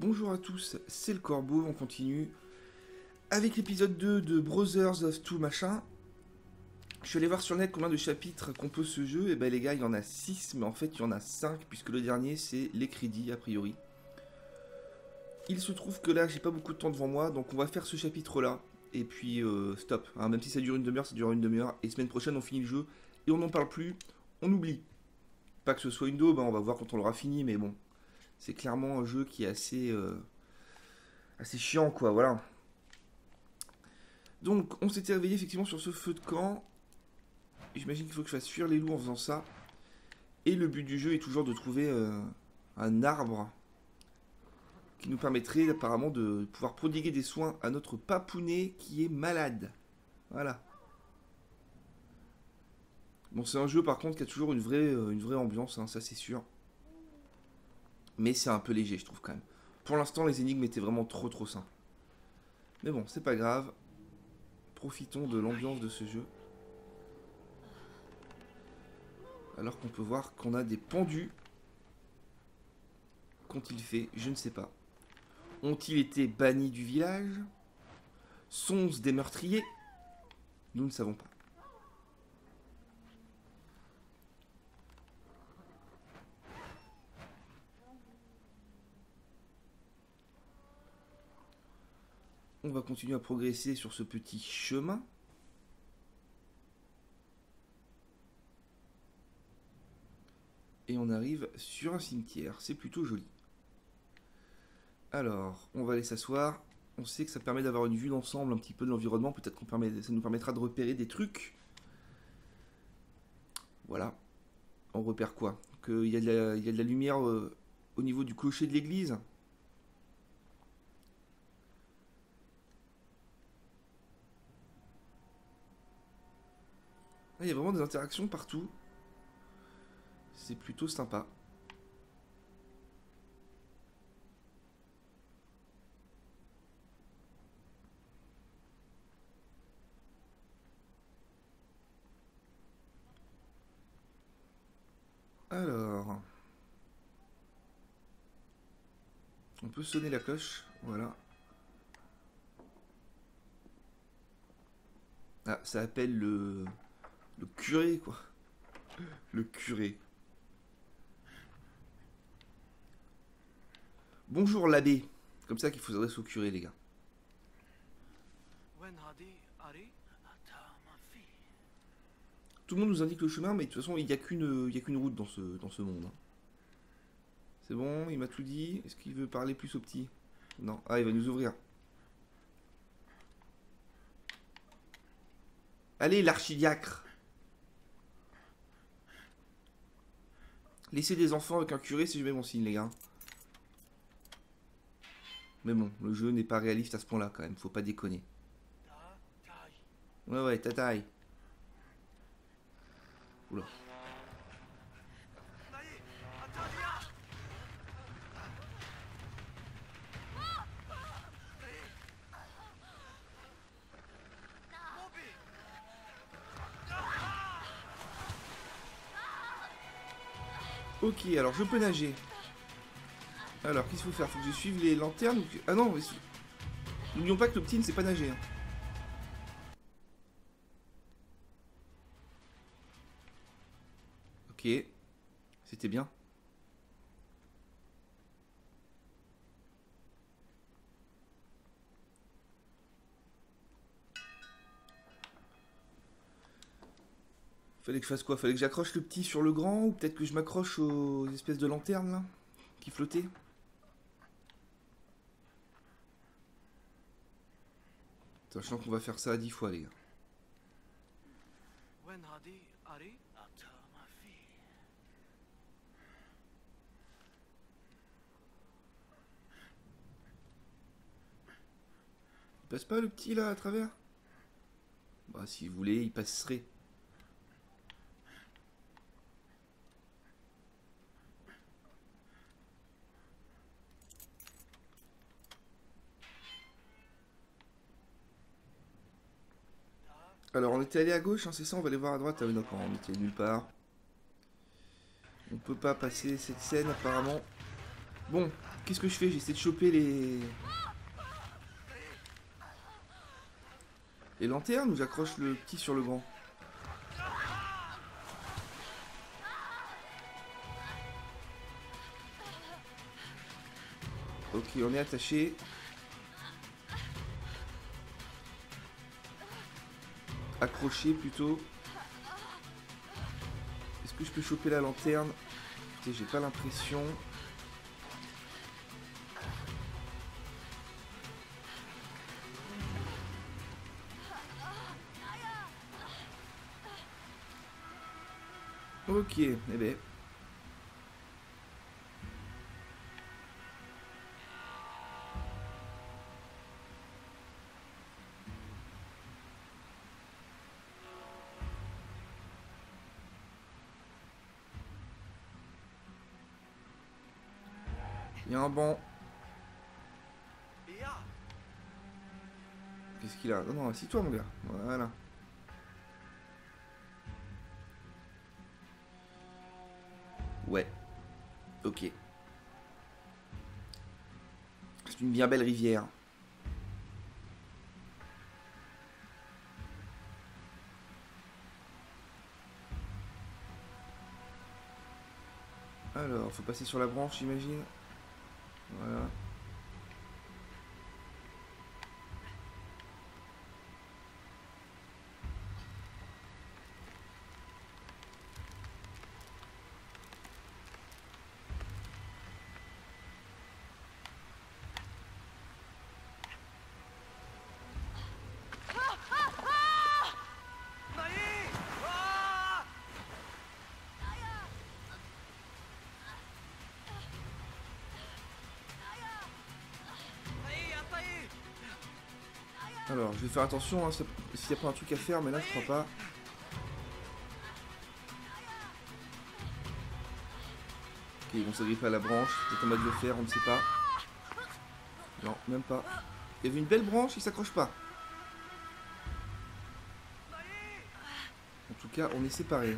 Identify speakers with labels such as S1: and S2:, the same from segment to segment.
S1: Bonjour à tous, c'est le Corbeau, on continue avec l'épisode 2 de Brothers of Two machin. Je suis allé voir sur le net combien de chapitres compose ce jeu, et ben les gars il y en a 6, mais en fait il y en a 5, puisque le dernier c'est les crédits a priori. Il se trouve que là j'ai pas beaucoup de temps devant moi, donc on va faire ce chapitre là, et puis stop, hein, même si ça dure une demi-heure, ça dure une demi-heure, et semaine prochaine on finit le jeu, et on n'en parle plus, on oublie. Pas que ce soit une daube, hein, on va voir quand on l'aura fini, mais bon, c'est clairement un jeu qui est assez chiant quoi, voilà. Donc, on s'était réveillé effectivement sur ce feu de camp. J'imagine qu'il faut que je fasse fuir les loups en faisant ça. Et le but du jeu est toujours de trouver un arbre qui nous permettrait apparemment de pouvoir prodiguer des soins à notre papounet qui est malade. Voilà. Bon, c'est un jeu par contre qui a toujours une vraie ambiance, hein, ça c'est sûr. Mais c'est un peu léger, je trouve quand même. Pour l'instant, les énigmes étaient vraiment trop simples. Mais bon, c'est pas grave. Profitons de l'ambiance de ce jeu. Alors qu'on peut voir qu'on a des pendus. Qu'ont-ils fait? Je ne sais pas. Ont-ils été bannis du village? Sont-ce des meurtriers? Nous ne savons pas. On va continuer à progresser sur ce petit chemin. Et on arrive sur un cimetière. C'est plutôt joli. Alors, on va aller s'asseoir. On sait que ça permet d'avoir une vue d'ensemble un petit peu de l'environnement. Peut-être que ça nous permettra de repérer des trucs. Voilà. On repère quoi? Qu'il y a de la lumière au niveau du clocher de l'église. Là, il y a vraiment des interactions partout. C'est plutôt sympa. Alors, on peut sonner la cloche, voilà. Ah, ça appelle le curé, quoi. Le curé. Bonjour l'abbé. Comme ça qu'il faut s'adresser au curé, les gars. Tout le monde nous indique le chemin, mais de toute façon, il n'y a qu'une route dans ce monde. Hein. C'est bon, il m'a tout dit. Est-ce qu'il veut parler plus au petit? Non. Ah, il va nous ouvrir. Allez, l'archidiacre. Laissez des enfants avec un curé, c'est jamais bon signe, les gars. Mais bon, le jeu n'est pas réaliste à ce point-là, quand même. Faut pas déconner. Ouais, tataï. Oula. Ok, alors je peux nager. Alors, qu'est-ce qu'il faut faire? Faut que je suive les lanternes ou que... Ah non, n'oublions pas que le petit ne sait pas nager. Hein. Ok. C'était bien. Fallait que je fasse quoi? Fallait que j'accroche le petit sur le grand? Ou peut-être que je m'accroche aux espèces de lanternes, là? Qui flottaient? Sachant qu'on va faire ça à 10 fois, les gars. Il passe pas le petit, là, à travers? Bah, si vous voulez, il passerait. Alors, on était allé à gauche, hein, c'est ça? On va aller voir à droite. Ah oui, d'accord, on était nulle part. On peut pas passer cette scène, apparemment. Bon, qu'est-ce que je fais? J'essaie de choper les lanternes ou j'accroche le petit sur le grand? Ok, on est attaché. Accroché plutôt. Est-ce que je peux choper la lanterne? Écoutez, j'ai pas l'impression. Ok, eh ben. Il y a un banc. Qu'est-ce qu'il a? Non, non, assis-toi, mon gars. Voilà. Ouais. Ok. C'est une bien belle rivière. Alors, faut passer sur la branche, j'imagine. Voilà. Alors, je vais faire attention hein, s'il n'y a pas un truc à faire, mais là, je crois pas. Ok, on s'agrippe à la branche. Peut-être on va le faire, on ne sait pas. Non, même pas. Il y avait une belle branche, il s'accroche pas. En tout cas, on est séparés.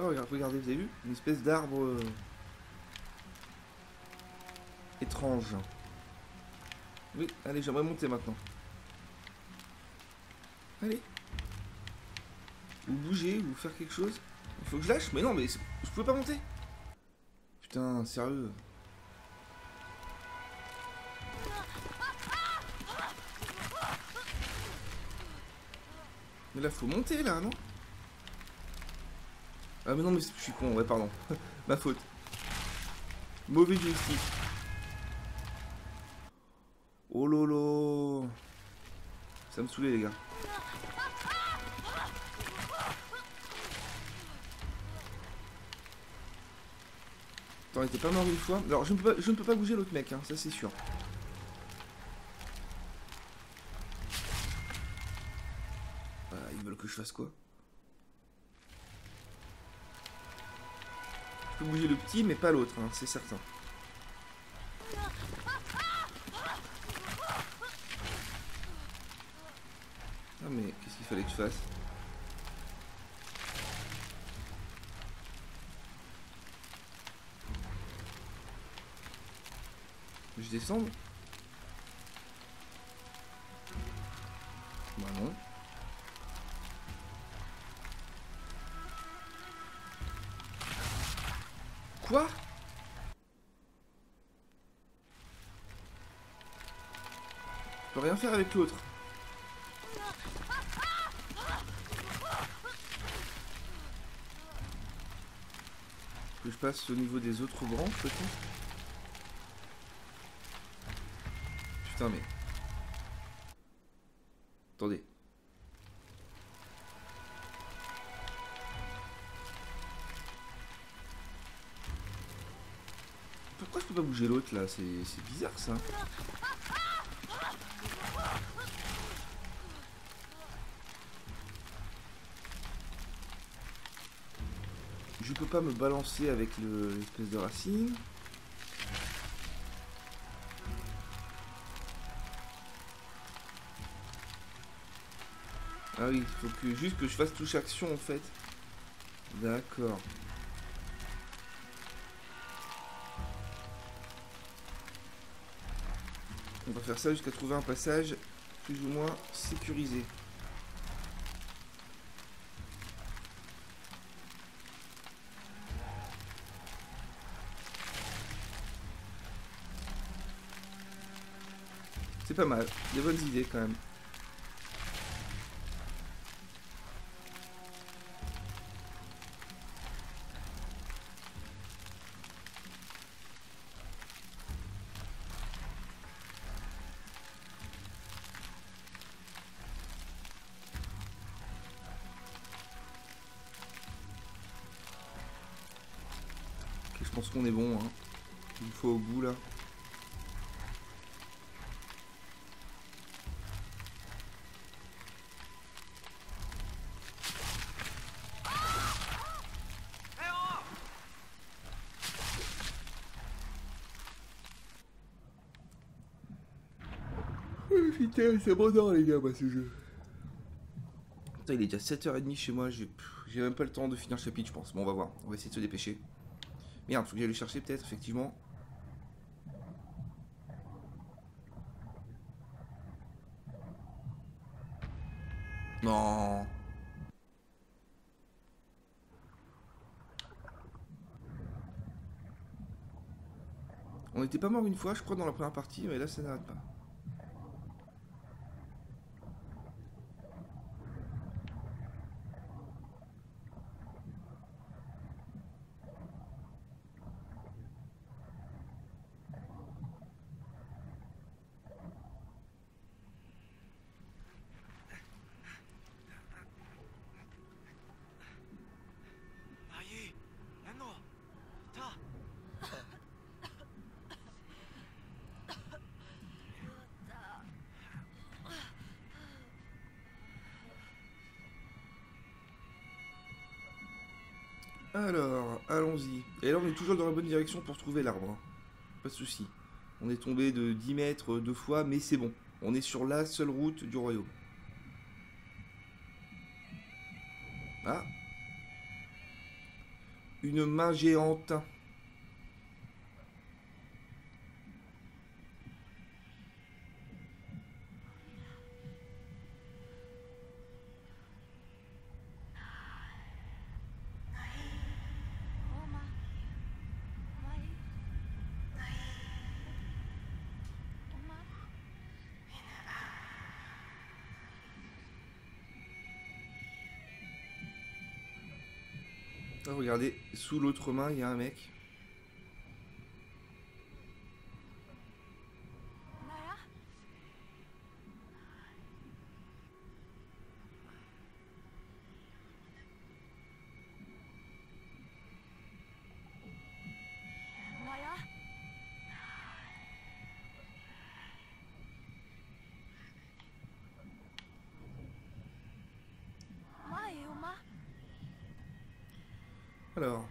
S1: Oh, regardez, vous avez vu? Une espèce d'arbre étrange. Oui, allez, j'aimerais monter maintenant. Allez. Ou bouger, ou faire quelque chose. Il faut que je lâche? Mais non, mais je pouvais pas monter. Putain, sérieux. Mais là, faut monter, là, non? Ah mais non, mais je suis con, ouais, pardon. Ma faute. Mauvais joystick. Oh lolo. Ça me saoulait, les gars. Attends, il était pas mort une fois. Alors, je ne peux pas bouger l'autre mec, hein, ça c'est sûr. Ils veulent que je fasse quoi? Je peux bouger le petit, mais pas l'autre, hein, c'est certain. Ah mais qu'est-ce qu'il fallait que je fasse? Je descends? Bah non. Quoi? Je peux rien faire avec l'autre. Que je passe au niveau des autres branches peut-être? Putain mais... Attendez. Pourquoi je peux pas bouger l'autre là? C'est bizarre ça. je peux pas me balancer avec l'espèce de racine. Ah oui, il faut que juste que je fasse touche action en fait. D'accord. On va faire ça jusqu'à trouver un passage plus ou moins sécurisé. C'est pas mal, des bonnes idées quand même. Ok, je pense qu'on est bon, hein. Une fois au bout là. Putain, c'est bon les gars, moi ce jeu. Putain, il est déjà 7h30 chez moi, j'ai même pas le temps de finir le chapitre, je pense. Bon, on va voir, on va essayer de se dépêcher. Merde, faut que j'aille le chercher peut-être, effectivement. Non. On était pas mort une fois, je crois, dans la première partie, mais là, ça n'arrête pas. Alors, allons-y. Et là, on est toujours dans la bonne direction pour trouver l'arbre, hein. Pas de souci. On est tombé de 10 mètres 2 fois, mais c'est bon. On est sur la seule route du royaume. Ah. Une main géante. Ah, regardez, sous l'autre main, il y a un mec. Alors.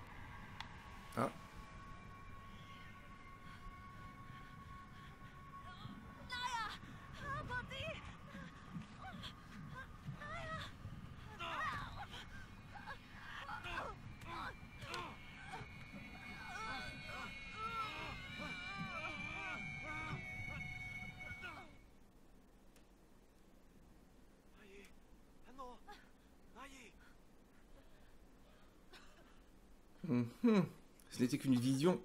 S1: Ah. Mhm. Ce n'était qu'une vision.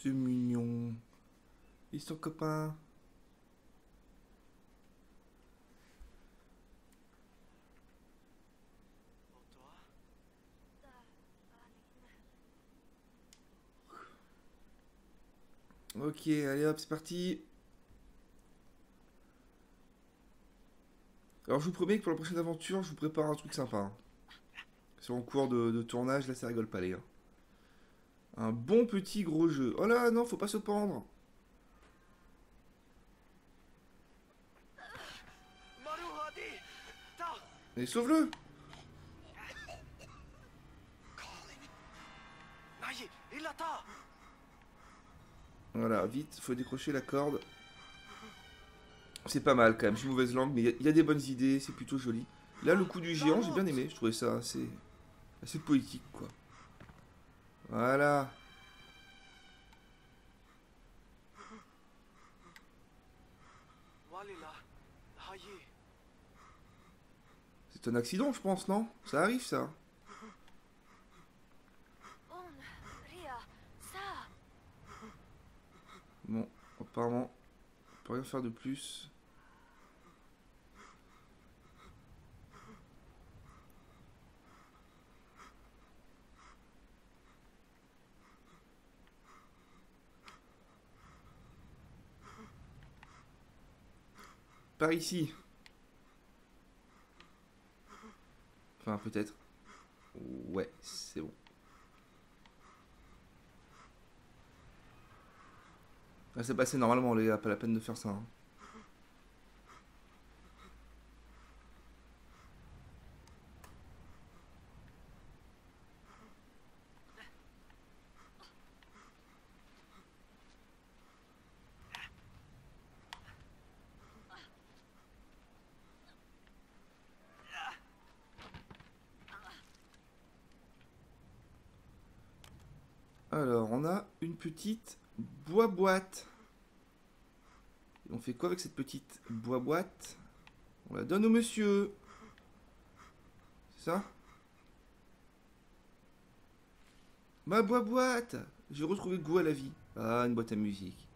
S1: C'est mignon. Ils sont copains. Ok, allez hop, c'est parti. Alors je vous promets que pour la prochaine aventure, je vous prépare un truc sympa, hein. C'est en cours de tournage, là ça rigole pas les gars. Un bon petit gros jeu. Oh là, non, faut pas se pendre. Et sauve-le. Voilà, vite, faut décrocher la corde. C'est pas mal quand même, j'ai une mauvaise langue, mais il y a des bonnes idées, c'est plutôt joli. Là, le coup du géant, j'ai bien aimé, je trouvais ça assez poétique, quoi. Voilà. C'est un accident, je pense, non? Ça arrive, ça. Bon, apparemment, on peut rien faire de plus. Par ici. Enfin, peut-être. Ouais, c'est bon. Ah, c'est passé normalement, les gars, pas la peine de faire ça. Hein. Alors, on a une petite boîte. On fait quoi avec cette petite boîte? On la donne au monsieur. C'est ça? Ma boîte! J'ai retrouvé le goût à la vie. Ah, une boîte à musique.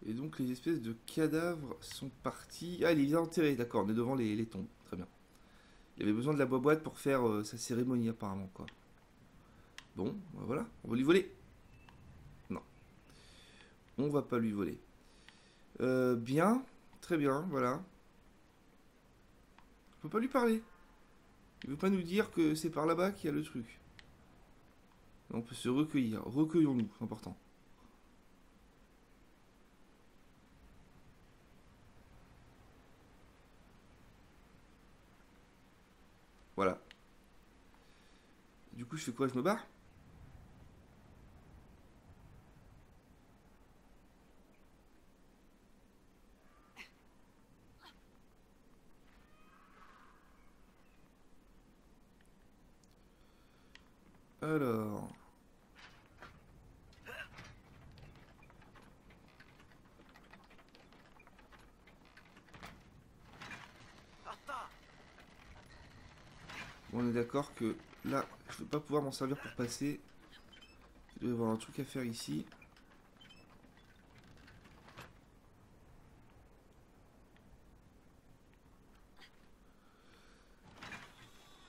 S1: Et donc les espèces de cadavres sont partis. Ah, il est bien enterré, d'accord, on est devant les tombes. Très bien. Il avait besoin de la boîte pour faire sa cérémonie apparemment, quoi. Bon, bah voilà, on va lui voler. Non, on va pas lui voler. Bien, très bien, voilà. On peut pas lui parler. Il veut pas nous dire que c'est par là-bas qu'il y a le truc. On peut se recueillir. Recueillons-nous, c'est important. Voilà. Du coup, je fais quoi? Je me barre? Alors. Bon, on est d'accord que là, je vais pas pouvoir m'en servir pour passer. Il doit y avoir un truc à faire ici.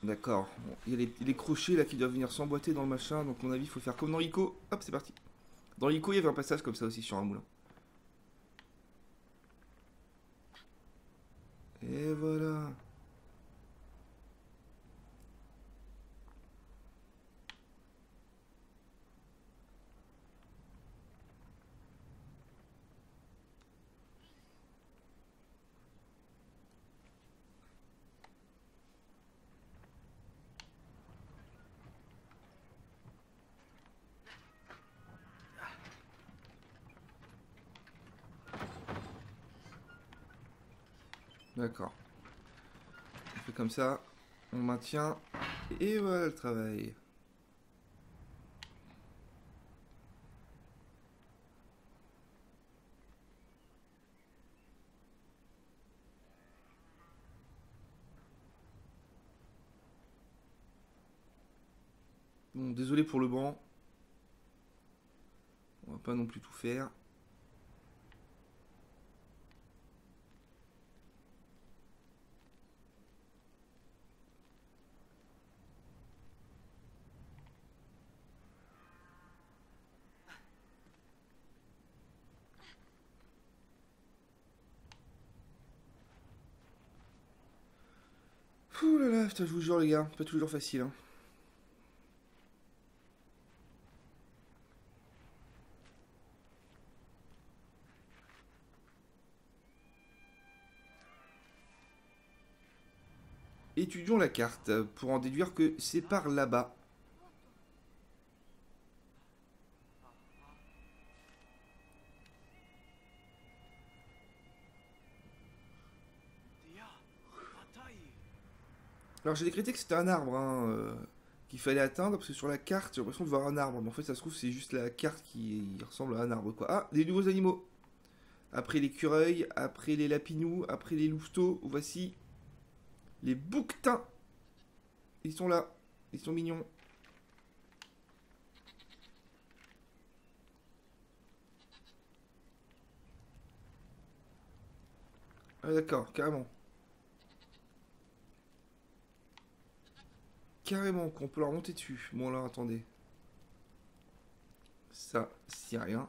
S1: D'accord. Bon, il y a les crochets là qui doivent venir s'emboîter dans le machin. Donc, à mon avis, il faut faire comme dans Rico. Hop, c'est parti. Dans Rico, il y avait un passage comme ça aussi sur un moulin. Et voilà. D'accord. On fait comme ça. On maintient. Et voilà le travail. Bon, désolé pour le banc. On va pas non plus tout faire. Ouh là là, putain, je vous jure les gars, pas toujours facile. Hein. Étudions la carte pour en déduire que c'est par là-bas. Alors j'ai décrété que c'était un arbre hein, qu'il fallait atteindre parce que sur la carte j'ai l'impression de voir un arbre. Mais en fait ça se trouve c'est juste la carte qui ressemble à un arbre quoi. Ah, des nouveaux animaux. Après l'écureuil, après les lapinous, après les louveteaux, voici les bouquetins. Ils sont là, ils sont mignons. Ah d'accord, carrément. Carrément qu'on peut leur monter dessus. Bon alors attendez. Ça, c'est rien.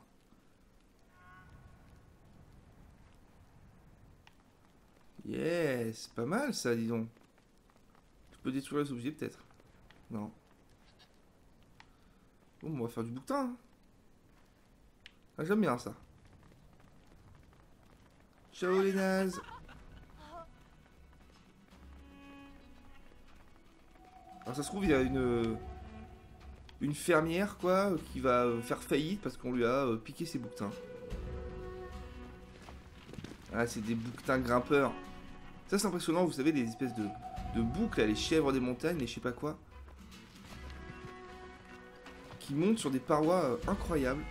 S1: Yes, pas mal ça, dis donc. Je peux détruire les objets peut-être. Non. Bon, on va faire du bouquetin. Hein. Ah, j'aime bien ça. Ciao les nazes. Alors ça se trouve il y a une fermière quoi qui va faire faillite parce qu'on lui a piqué ses bouquetins. Ah c'est des bouquetins grimpeurs. Ça c'est impressionnant, vous savez, des espèces de boucles, là, les chèvres des montagnes, les je sais pas quoi. Qui montent sur des parois incroyables.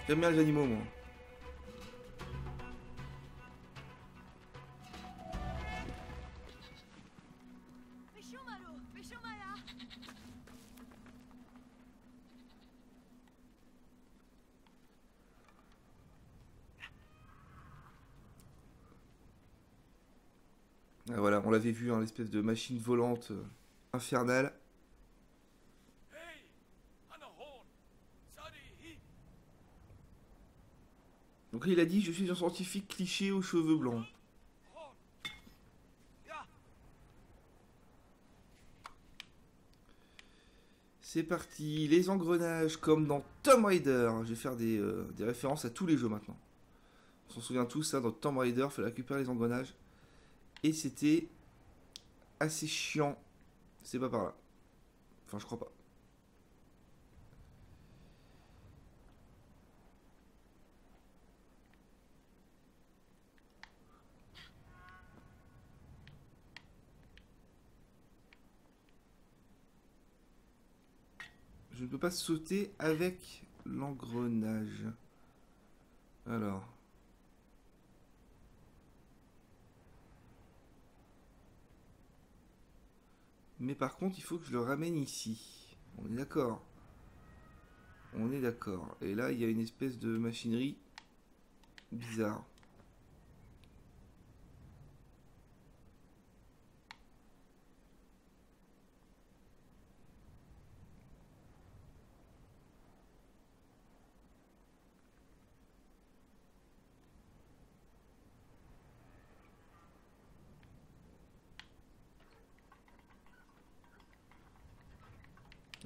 S1: J'aime bien les animaux moi. Ah, voilà, on l'avait vu, hein, l'espèce de machine volante infernale. Donc il a dit, je suis un scientifique cliché aux cheveux blancs. C'est parti, les engrenages comme dans Tomb Raider. Je vais faire des références à tous les jeux maintenant. On s'en souvient tous, ça, dans Tomb Raider, il fallait récupérer les engrenages. Et c'était assez chiant. C'est pas par là. Enfin, je crois pas. Je ne peux pas sauter avec l'engrenage. Alors. Mais par contre, il faut que je le ramène ici. On est d'accord. On est d'accord. Et là, il y a une espèce de machinerie bizarre.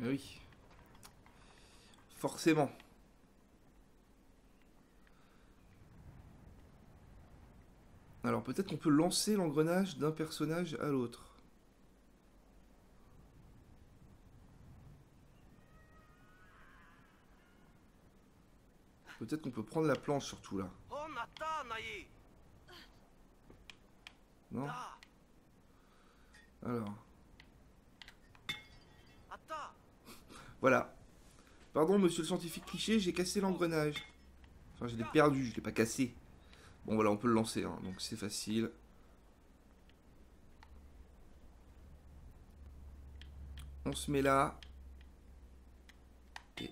S1: Ah oui. Forcément. Alors peut-être qu'on peut lancer l'engrenage d'un personnage à l'autre. Peut-être qu'on peut prendre la planche surtout là. Non? Alors. Voilà. Pardon, monsieur le scientifique cliché, j'ai cassé l'engrenage. Enfin, je l'ai perdu, je l'ai pas cassé. Bon, voilà, on peut le lancer, hein, donc c'est facile. On se met là. Et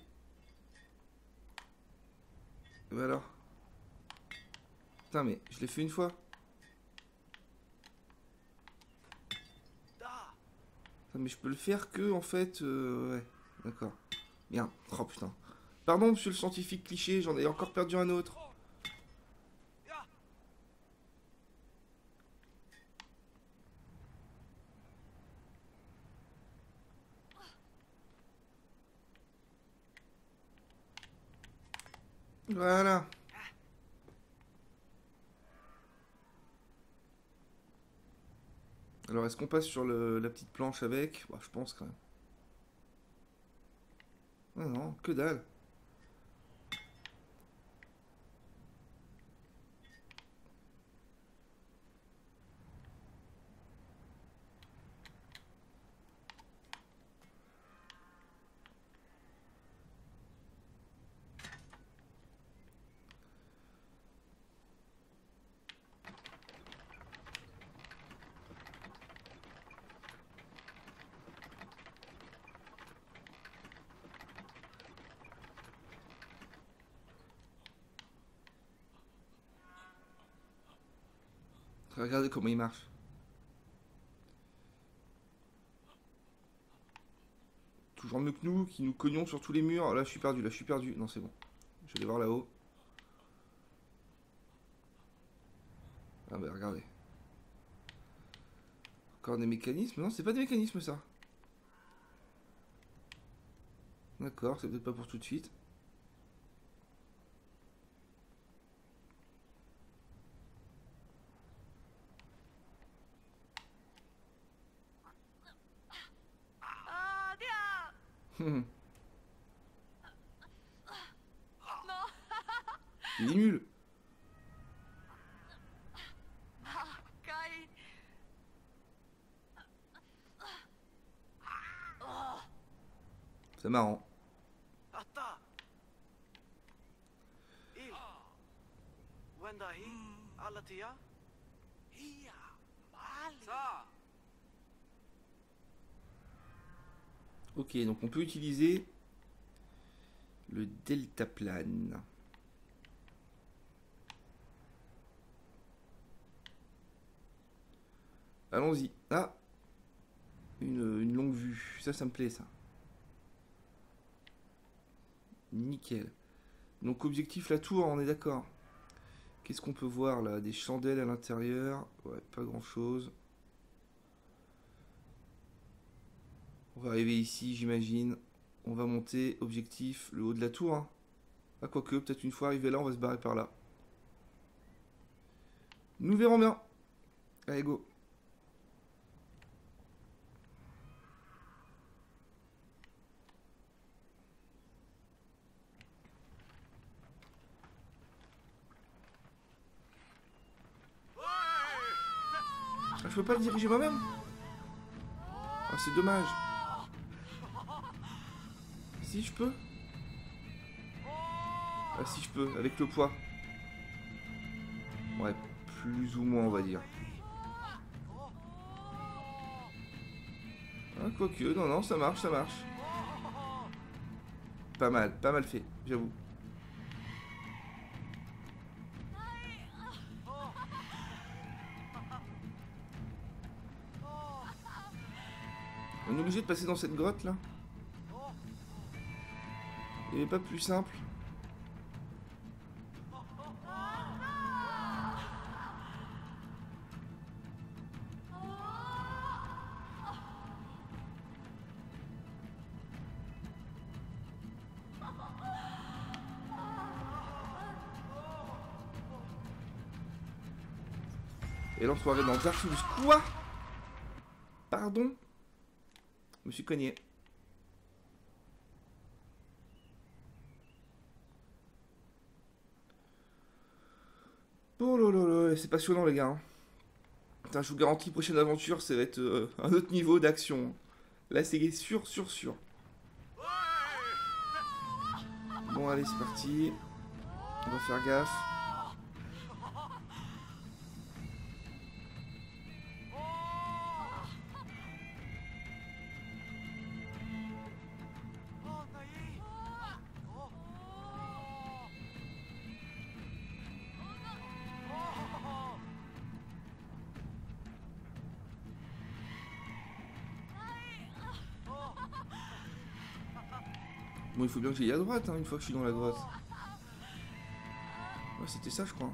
S1: voilà. Putain, mais je l'ai fait une fois. Putain, mais je peux le faire que, en fait... ouais, d'accord. Bien. Oh, putain. Pardon, monsieur le scientifique cliché, j'en ai encore perdu un autre. Voilà. Alors, est-ce qu'on passe sur la petite planche avec? Bah, je pense quand même. Non, non, que dalle. Regardez comment il marche. Toujours mieux que nous, qui nous cognons sur tous les murs. Là, je suis perdu, là, je suis perdu. Non, c'est bon. Je vais aller voir là-haut. Ah bah, regardez. Encore des mécanismes? Non, c'est pas des mécanismes, ça. D'accord, c'est peut-être pas pour tout de suite. Il est nul. C'est marrant. Ok, donc on peut utiliser le deltaplane. Allons-y. Ah, une longue vue. Ça me plaît, ça. Nickel. Donc objectif la tour, on est d'accord. Qu'est-ce qu'on peut voir là? Des chandelles à l'intérieur. Ouais, pas grand-chose. On va arriver ici, j'imagine. On va monter. Objectif, le haut de la tour. Hein. Ah, quoique, peut-être une fois arrivé là, on va se barrer par là. Nous verrons bien. Allez, go. Ah, je peux pas le diriger moi-même? Ah, c'est dommage. Si, je peux. Ah, si, je peux, avec le poids. Ouais, plus ou moins, on va dire. Ah, quoique, non, non, ça marche, ça marche. Pas mal fait, j'avoue. On est obligé de passer dans cette grotte là. Il n'y avait pas plus simple. Et là on se croirait dans Dark Souls. Quoi? Pardon? Je me suis cogné. Oh là là là, c'est passionnant les gars. Hein. Putain, je vous garantis, prochaine aventure, ça va être un autre niveau d'action. Là, c'est sûr, sûr, sûr. Bon, allez, c'est parti. On va faire gaffe. Bon, il faut bien que j'aille à droite, hein, une fois que je suis dans la grotte. Ouais, c'était ça, je crois.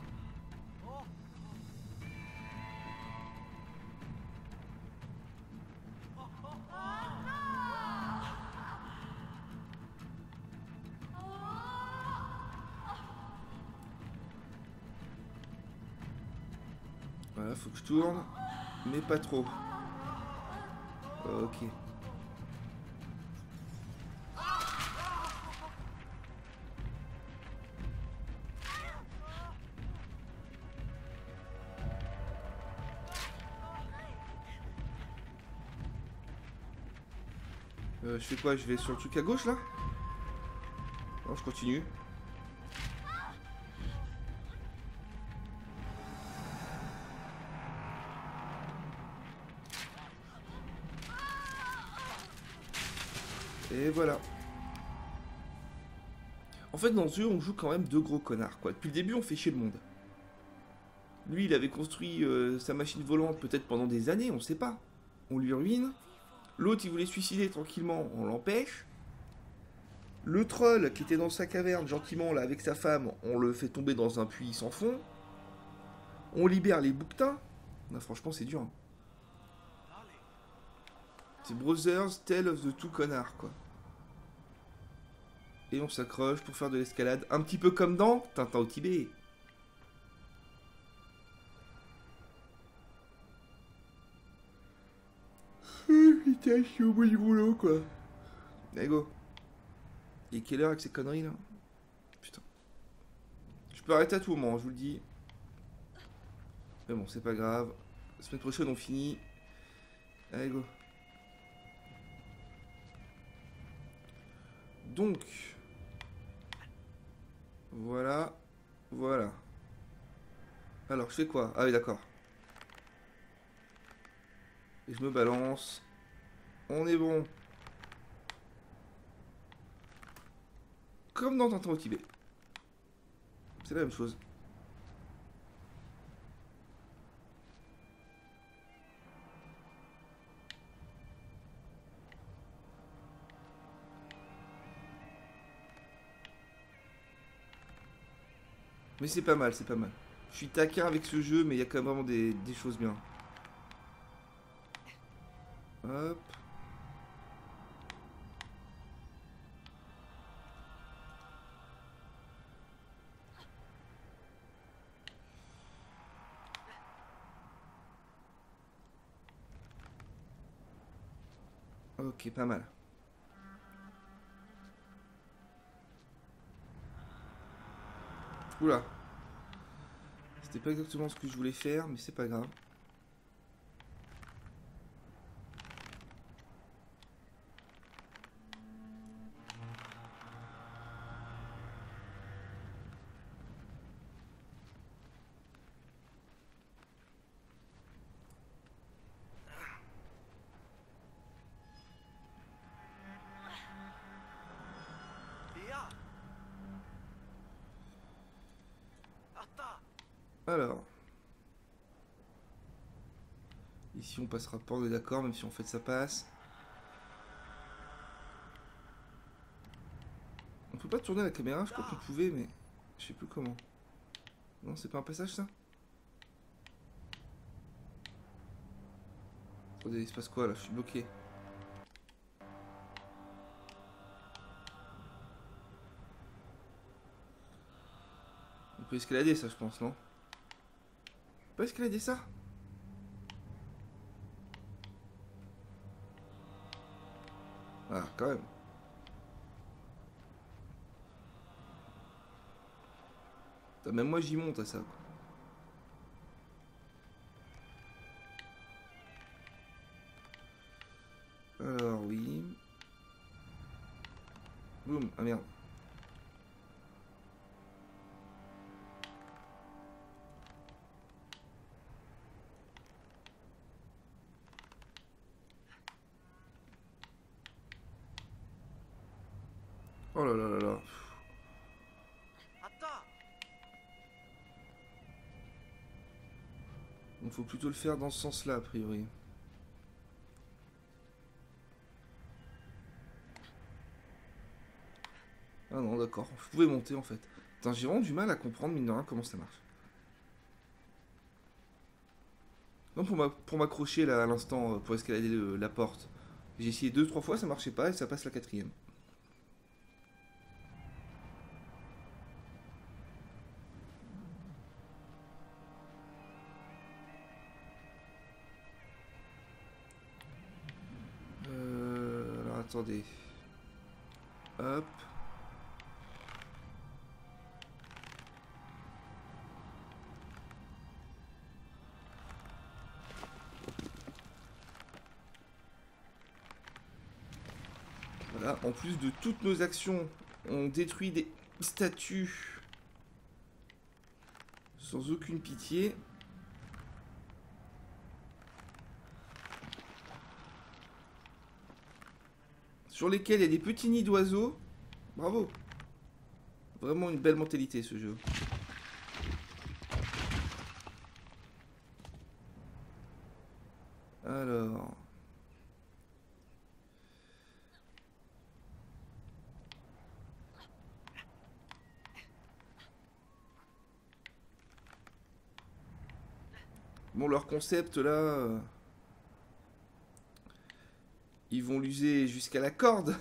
S1: Voilà, faut que je tourne. Mais pas trop. Ok. Je fais quoi? Je vais sur le truc à gauche là? Non, je continue. Et voilà. En fait, dans ce jeu, on joue quand même deux gros connards, quoi. Depuis le début, on fait chier le monde. Lui, il avait construit sa machine volante peut-être pendant des années, on sait pas. On lui ruine. L'autre, il voulait se suicider tranquillement, on l'empêche. Le troll, qui était dans sa caverne, gentiment, là, avec sa femme, on le fait tomber dans un puits sans fond. On libère les bouquetins. Non, franchement, c'est dur. Hein. C'est Brothers Tale of the Two Connards, quoi. Et on s'accroche pour faire de l'escalade, un petit peu comme dans Tintin au Tibet. Putain, je suis au bout du boulot, quoi. Allez, go. Il est quelle heure avec ces conneries, là? Putain. Je peux arrêter à tout moment, je vous le dis. Mais bon, c'est pas grave. La semaine prochaine, on finit. Allez, go. Donc... Voilà. Voilà. Alors, je fais quoi? Ah oui, d'accord. Et je me balance. On est bon. Comme dans Tintin au Tibet. C'est la même chose. Mais c'est pas mal, c'est pas mal. Je suis taquin avec ce jeu, mais il y a quand même vraiment des choses bien. Hop. Ok, pas mal. Oula. C'était pas exactement ce que je voulais faire, mais c'est pas grave. Alors. Ici on passera pas, on est d'accord, même si en fait ça passe. On peut pas tourner la caméra, je crois qu'on pouvait, mais je sais plus comment. Non, c'est pas un passage ça? Attendez, il se passe quoi là? Je suis bloqué. On peut escalader ça, je pense, non? On peut escalader ça? Ah, quand même. Putain, même moi j'y monte à ça, quoi. Alors, oui. Boum, ah merde. Oh là là là là. Donc faut plutôt le faire dans ce sens-là, a priori. Ah non, d'accord. Je pouvais monter en fait. Putain, j'ai vraiment du mal à comprendre, mine de rien, comment ça marche. Non, pour m'accrocher là à l'instant, pour escalader la porte. J'ai essayé 2-3 fois, ça marchait pas et ça passe la quatrième. attendez. Hop. Voilà, en plus de toutes nos actions, on détruit des statues sans aucune pitié. Sur lesquels il y a des petits nids d'oiseaux. Bravo. Vraiment une belle mentalité ce jeu. Alors... Bon, leur concept là... Ils vont l'user jusqu'à la corde.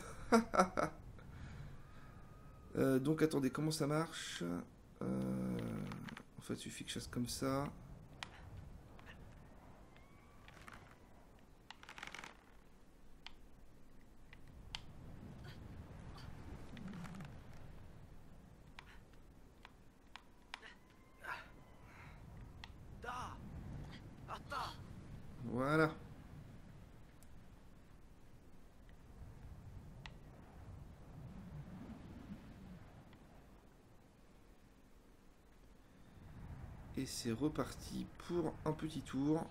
S1: Donc attendez, comment ça marche? En fait, il suffit que je fasse comme ça. Voilà. Et c'est reparti pour un petit tour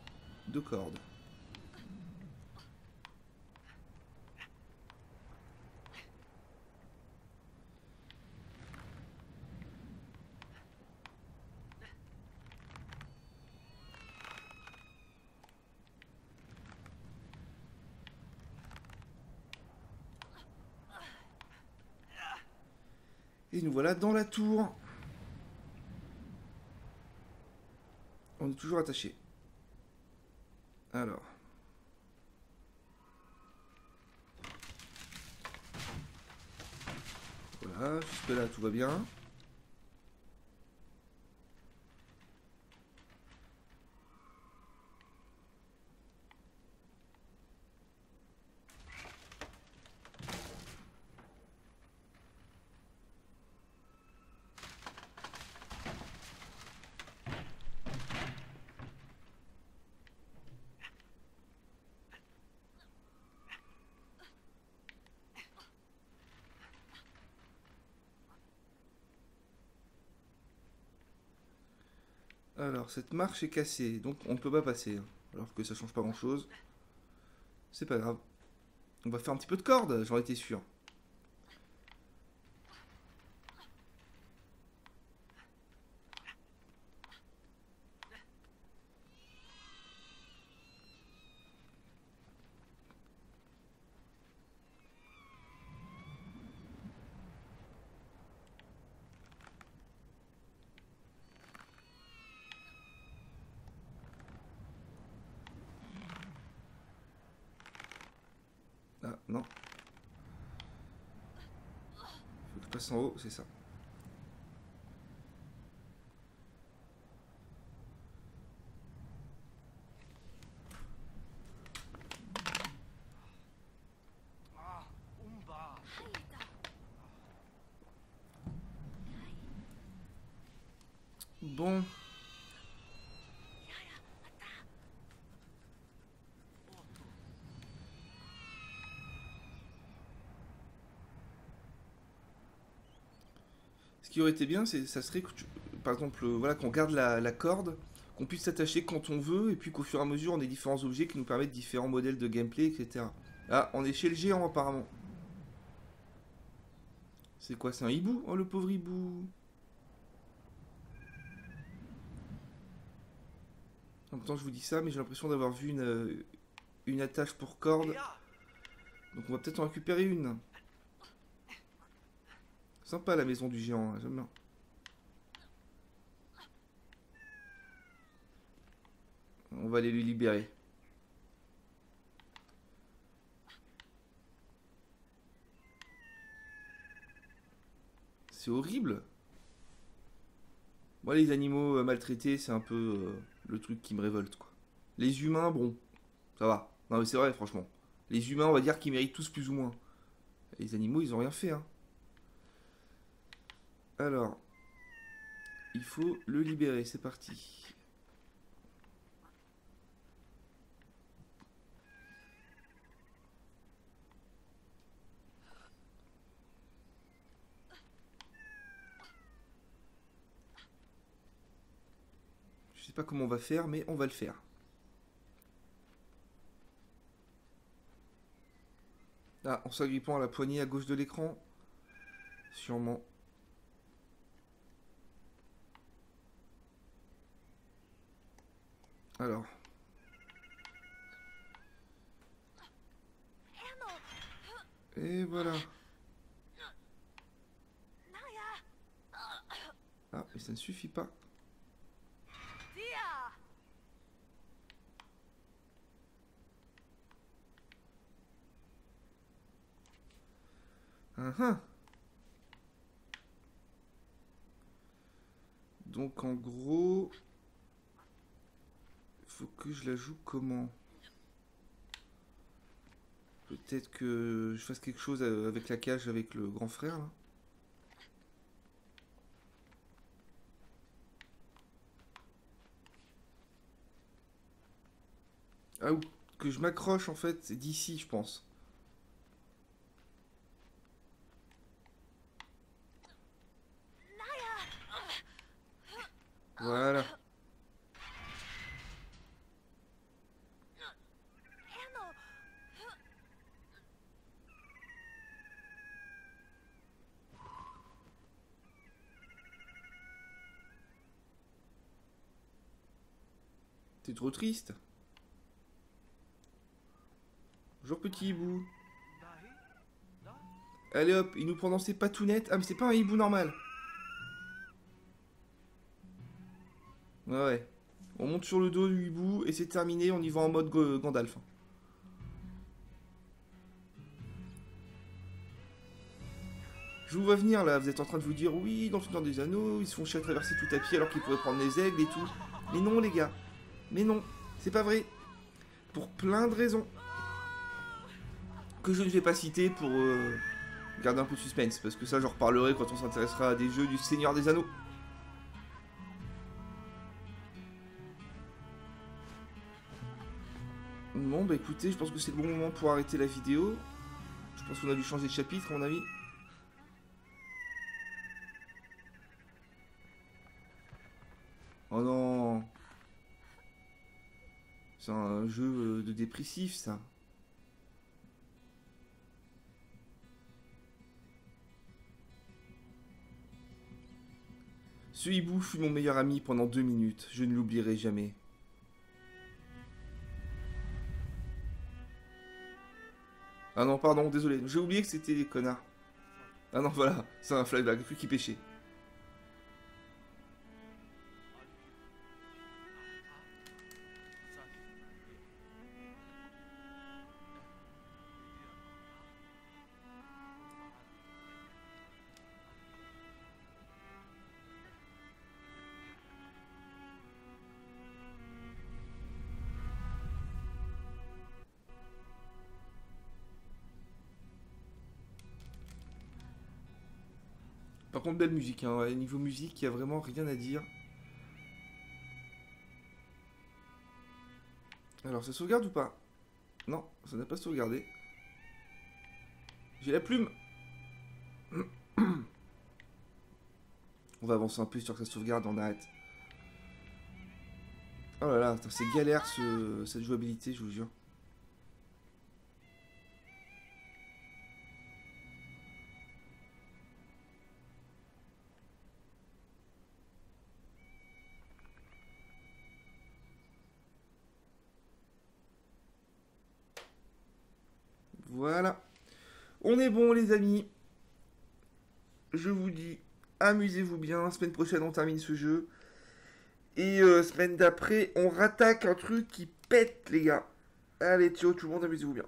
S1: de corde. Et nous voilà dans la tour. On est toujours attaché. Alors. Voilà, jusque là tout va bien. Alors, cette marche est cassée, donc on ne peut pas passer. Alors que ça change pas grand chose. C'est pas grave. On va faire un petit peu de corde, j'en étais sûr. Ah, non. Faut que je passe en haut, c'est ça. Bon. Ce qui aurait été bien, ça serait que, par exemple, voilà, qu'on garde la corde, qu'on puisse s'attacher quand on veut, et puis qu'au fur et à mesure, on ait différents objets qui nous permettent différents modèles de gameplay, etc. Ah, on est chez le géant apparemment. C'est quoi, c'est un hibou? Oh, le pauvre hibou. En même temps, je vous dis ça, mais j'ai l'impression d'avoir vu une attache pour corde. Donc on va peut-être en récupérer une. Sympa la maison du géant, hein, j'aime bien. On va aller le libérer. C'est horrible. Moi, les animaux maltraités, c'est un peu le truc qui me révolte, quoi. Les humains, bon, ça va. Non, mais c'est vrai, franchement. Les humains, on va dire qu'ils méritent tous plus ou moins. Les animaux, ils ont rien fait, hein. Alors, il faut le libérer, c'est parti. Je sais pas comment on va faire, mais on va le faire. Ah, en s'agrippant à la poignée à gauche de l'écran. Sûrement. Alors. Et voilà. Ah, mais ça ne suffit pas. Donc en gros, il faut que je la joue comment? Peut-être que je fasse quelque chose avec la cage avec le grand frère là. Ah, ou que je m'accroche en fait, c'est d'ici je pense. Voilà. T'es trop triste. Bonjour petit hibou. Allez hop, il nous prend dans ses patounettes. Ah mais c'est pas un hibou normal. Ouais. On monte sur le dos du hibou et c'est terminé, on y va en mode Gandalf. Je vous vois venir là, vous êtes en train de vous dire oui, dans le Seigneur des Anneaux, ils se font chier à traverser tout à pied alors qu'ils pourraient prendre les aigles et tout. Mais non les gars, mais non, c'est pas vrai. Pour plein de raisons. Que je ne vais pas citer pour garder un peu de suspense, parce que ça j'en reparlerai quand on s'intéressera à des jeux du Seigneur des Anneaux. Bon bah écoutez, je pense que c'est le bon moment pour arrêter la vidéo. Je pense qu'on a dû changer de chapitre à mon avis. Oh non. C'est un jeu de dépressif ça. Ce hibou fut mon meilleur ami pendant 2 minutes, je ne l'oublierai jamais. Ah non, pardon, désolé, j'ai oublié que c'était des connards. Ah non, voilà, c'est un flashback, plus qui pêchait. Par contre, belle musique, hein. Ouais, niveau musique, il n'y a vraiment rien à dire. Alors, ça sauvegarde ou pas? Non, ça n'a pas sauvegardé. J'ai la plume. On va avancer un peu sur que ça sauvegarde, on arrête. Oh là là, c'est galère cette jouabilité, je vous jure. Voilà. On est bon les amis. Je vous dis, amusez-vous bien. Semaine prochaine, on termine ce jeu. Et semaine d'après, on rattaque un truc qui pète les gars. Allez, ciao tout le monde, amusez-vous bien.